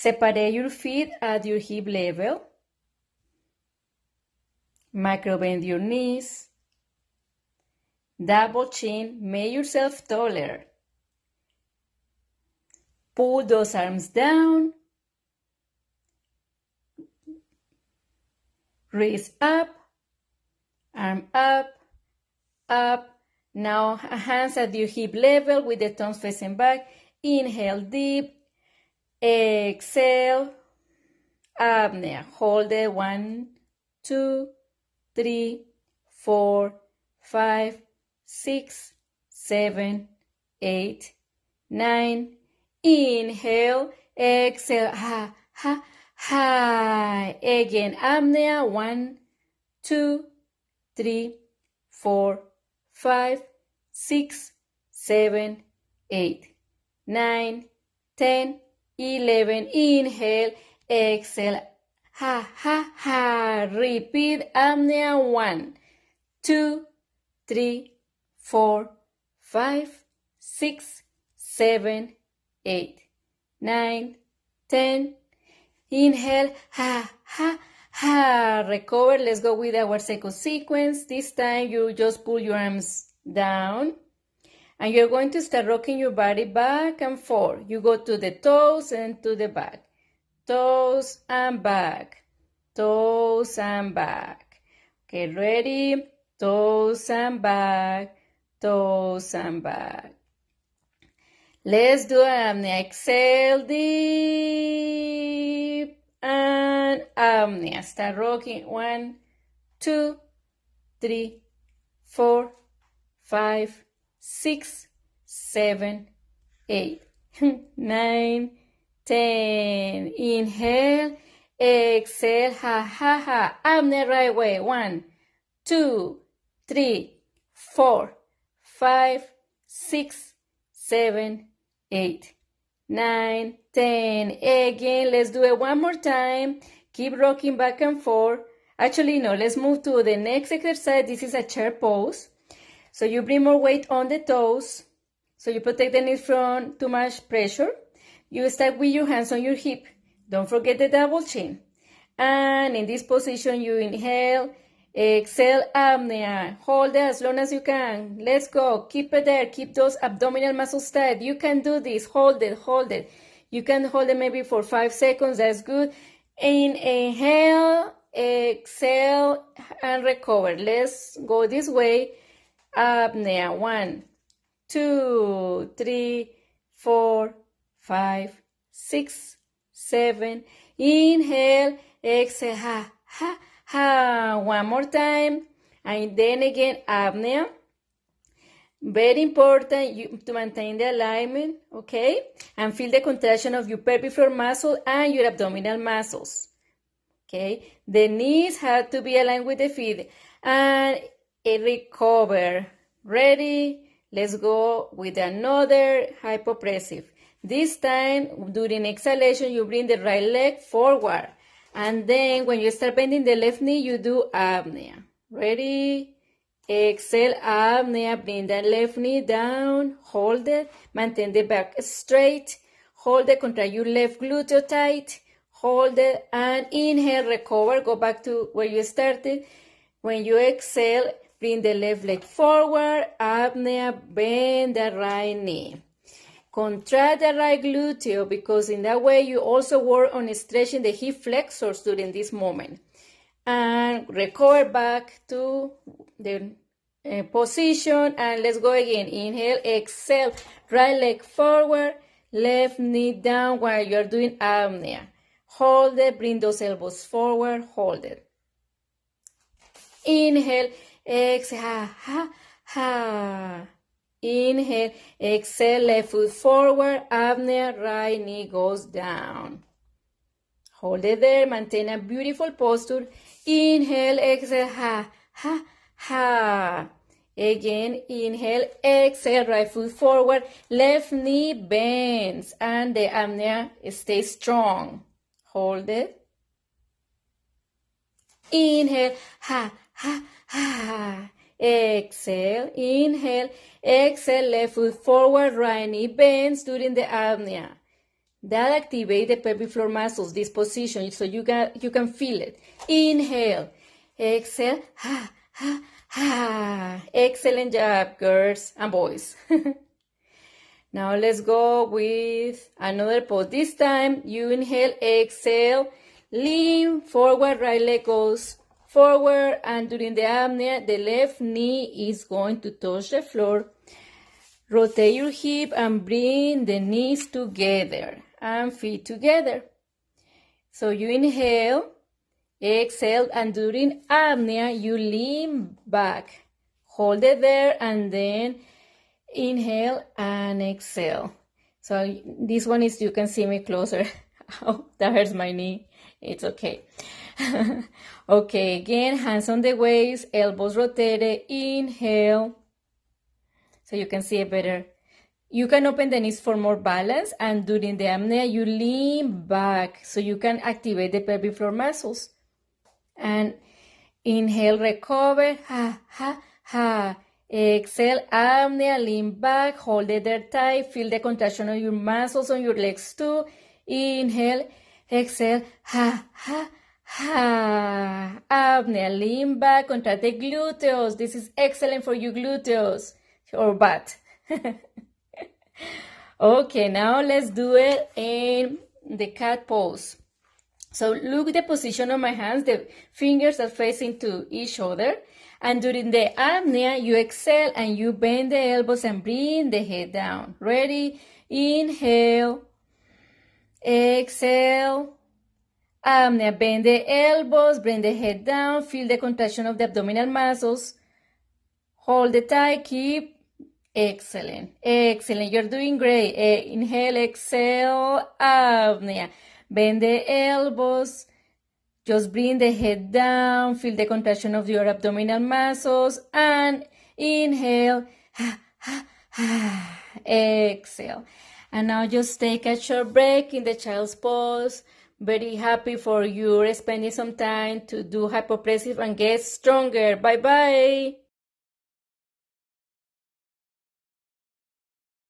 Separate your feet at your hip level. Micro bend your knees. Double chin, make yourself taller. Pull those arms down. Wrist up, arm up, up. Now hands at your hip level with the thumbs facing back. Inhale deep. Exhale. Apnea. Hold it. 1, 2, 3, 4, 5, 6, 7, 8, 9. Inhale. Exhale. Ha, ha, ha. Again. Apnea. 1, 2, 3, 4, 5, 6, 7, 8, 9, 10, 11. Inhale, exhale. Ha, ha, ha. Repeat. Apnea. 1, 2, 3, 4, 5, 6, 7, 8, 9, 10. Inhale. Ha, ha, ha. Recover. Let's go with our second sequence. This time you just pull your arms down and you're going to start rocking your body back and forth. You go to the toes and to the back. Toes and back. Toes and back. Okay, ready? Toes and back. Toes and back. Let's do apnea. Exhale deep. And apnea. Start rocking. 1, 2, 3, 4, 5, 6, 7, 8, 9, 10. Inhale. Exhale. Ha, ha, ha. Apnea right way. 1, 2, 3, 4, 5, 6, 7, 8, 9, 10. Again, let's do it one more time. Keep rocking back and forth. Actually, no, let's move to the next exercise. This is a chair pose. So you bring more weight on the toes. So you protect the knees from too much pressure. You start with your hands on your hip. Don't forget the double chin. And in this position, you inhale, exhale, apnea. Hold it as long as you can. Let's go. Keep it there. Keep those abdominal muscles tight. You can do this. Hold it, hold it. You can hold it maybe for 5 seconds. That's good. Inhale, exhale, and recover. Let's go this way. Apnea. 1, 2, 3, 4, 5, 6, 7. Inhale, exhale. Ha, ha, ha. One more time. And then again, apnea. Very important to maintain the alignment, okay? And feel the contraction of your pelvic floor muscle and your abdominal muscles, okay? The knees have to be aligned with the feet. And recover. Ready? Let's go with another hypopressive. This time, during exhalation, you bring the right leg forward. And then when you start bending the left knee, you do apnea. Ready? Exhale, apnea. Bring the left knee down. Hold it. Maintain the back straight. Hold it. Contract your left glute tight. Hold it. And inhale, recover. Go back to where you started. When you exhale, bring the left leg forward. Apnea. Bend the right knee. Contract the right glute because in that way you also work on stretching the hip flexors during this moment. And recover back to the position. And let's go again. Inhale, exhale, right leg forward, left knee down while you're doing apnea. Hold it, bring those elbows forward, hold it. Inhale, exhale, ha, ha, ha. Inhale, exhale, left foot forward, apnea, right knee goes down. Hold it there, maintain a beautiful posture. Inhale, exhale, ha, ha, ha. Again, inhale, exhale, right foot forward, left knee bends, and the apnea stays strong. Hold it. Inhale, ha, ha, ha. Exhale, inhale, exhale, left foot forward, right knee bends during the apnea. That activates the pelvic floor muscles, this position, so you can feel it. Inhale, exhale, ha, ha, ha. Excellent job, girls and boys. Now let's go with another pose. This time you inhale, exhale, lean forward, right leg goes forward, and during the apnea, the left knee is going to touch the floor. Rotate your hip and bring the knees together and feet together. So you inhale, exhale, and during apnea, you lean back. Hold it there and then inhale and exhale. So this one is, you can see me closer. Oh, that hurts my knee. It's okay. Okay, again, hands on the waist, elbows rotated, inhale. So you can see it better. You can open the knees for more balance, and during the apnea, you lean back so you can activate the pelvic floor muscles. And inhale, recover, ha, ha, ha. Exhale, apnea, lean back, hold it there tight, feel the contraction of your muscles on your legs too. Inhale, exhale, ha, ha, ha. Apnea, lean back, contract the gluteus. This is excellent for your gluteus or butt. Okay, now let's do it in the cat pose. So look at the position of my hands. The fingers are facing to each other. And during the apnea, you exhale and you bend the elbows and bring the head down. Ready? Inhale. Exhale. Apnea, bend the elbows, bring the head down. Feel the contraction of the abdominal muscles. Hold it tight. Keep. Excellent. Excellent. You're doing great. Inhale, exhale, apnea. Bend the elbows. Just bring the head down, feel the contraction of your abdominal muscles, and inhale, exhale. And now just take a short break in the child's pose. Very happy for you spending some time to do hypopressive and get stronger. Bye-bye.